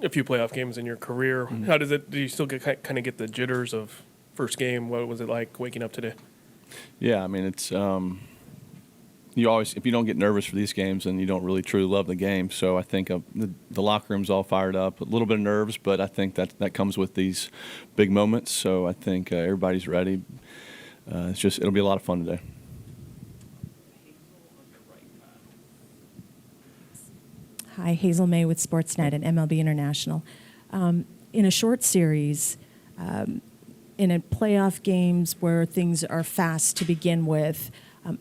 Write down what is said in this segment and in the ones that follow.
a few playoff games in your career. How does it? Do you still kind of get the jitters of first game? What was it like waking up today? Yeah, I mean, it's you always, if you don't get nervous for these games, then you don't really truly love the game. So I think the locker room's all fired up, a little bit of nerves, but I think that comes with these big moments. So I think everybody's ready. It'll be a lot of fun today. Hi, Hazel May with Sportsnet and MLB International. In a short series, in a playoff games where things are fast to begin with,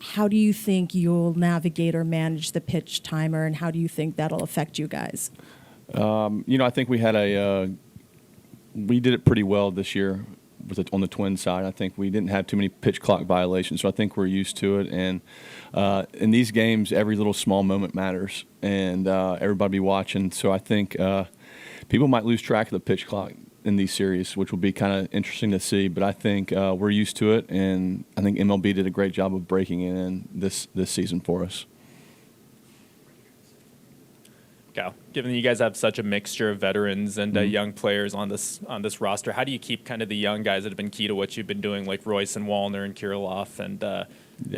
how do you think you'll navigate or manage the pitch timer, and how do you think that'll affect you guys? I think we did it pretty well this year on the Twins side. I think we didn't have too many pitch clock violations, so I think we're used to it. And in these games, every little small moment matters, and everybody be watching. So I think people might lose track of the pitch clock in these series, which will be kind of interesting to see. But I think we're used to it, and I think MLB did a great job of breaking it in this season for us. Cal, given that you guys have such a mixture of veterans and young players on this roster, how do you keep kind of the young guys that have been key to what you've been doing, like Royce and Wallner and Kirilloff and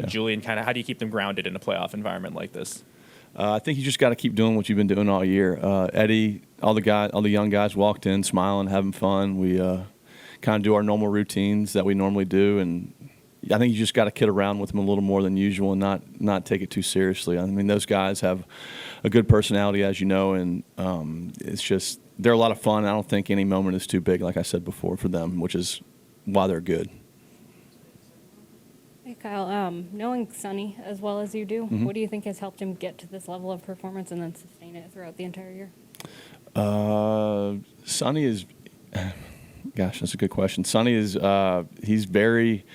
Julien? Kind of how do you keep them grounded in a playoff environment like this? I think you just got to keep doing what you've been doing all year. Eddie, all the young guys walked in smiling, having fun. We kind of do our normal routines that we normally do, and I think you just got to kid around with them a little more than usual and not take it too seriously. I mean, those guys have a good personality, as you know, and it's just they're a lot of fun. I don't think any moment is too big, like I said before, for them, which is why they're good. Hey, Kyle, knowing Sonny as well as you do, what do you think has helped him get to this level of performance and then sustain it throughout the entire year? Sonny is, gosh, that's a good question. Sonny is, he's very,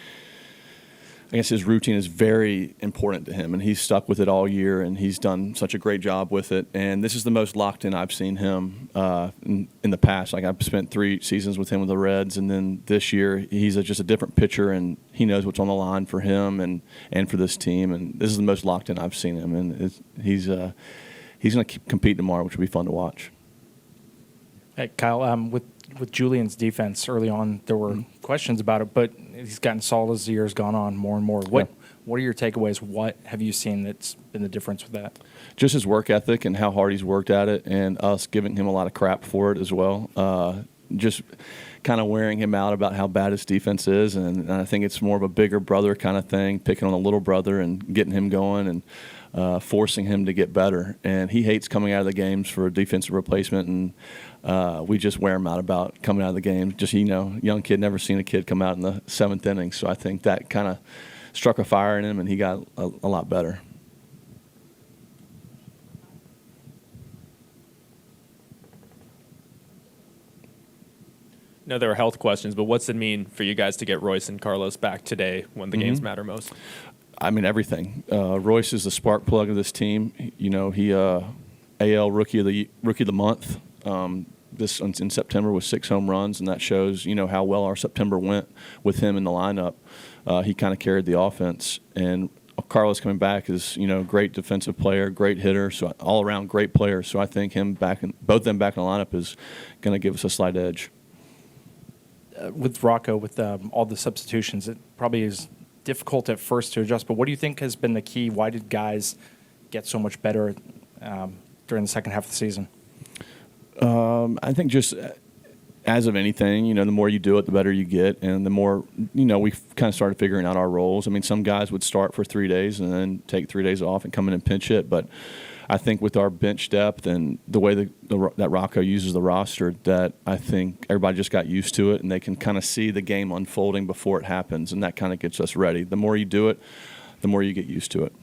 I guess his routine is very important to him, and he's stuck with it all year, and he's done such a great job with it. And this is the most locked in I've seen him in the past. Like, I've spent 3 seasons with him with the Reds, and then this year he's just a different pitcher, and he knows what's on the line for him and for this team. And this is the most locked in I've seen him, and he's going to compete tomorrow, which will be fun to watch. Hey, Kyle, with Julian's defense early on, there were questions about it, but he's gotten solid as the year's gone on more and more. What are your takeaways? What have you seen that's been the difference with that? Just his work ethic and how hard he's worked at it, and us giving him a lot of crap for it as well. Just kind of wearing him out about how bad his defense is, and I think it's more of a bigger brother kind of thing, picking on a little brother and getting him going and forcing him to get better. And he hates coming out of the games for a defensive replacement, and we just wear him out about coming out of the game. Just, young kid, never seen a kid come out in the 7th inning. So I think that kind of struck a fire in him, and he got a lot better. No, there are health questions, but what's it mean for you guys to get Royce and Carlos back today when the games matter most? I mean, everything. Royce is the spark plug of this team. He AL rookie of the month. This in September with 6 home runs, and that shows how well our September went with him in the lineup. He kind of carried the offense, and Carlos coming back is great defensive player, great hitter, so all around great player. So I think both of them back in the lineup is going to give us a slight edge. With Rocco, with all the substitutions, it probably is difficult at first to adjust. But what do you think has been the key? Why did guys get so much better during the second half of the season? I think just as of anything, the more you do it, the better you get, and the more we've kind of started figuring out our roles. I mean, some guys would start for 3 days and then take 3 days off and come in and pinch hit, but I think with our bench depth and the way that Rocco uses the roster, that I think everybody just got used to it, and they can kind of see the game unfolding before it happens, and that kind of gets us ready. The more you do it, the more you get used to it.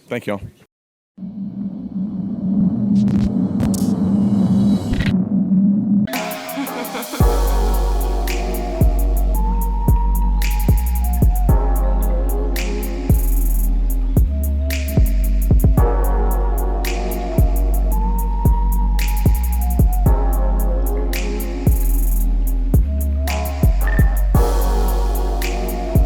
Thank you all.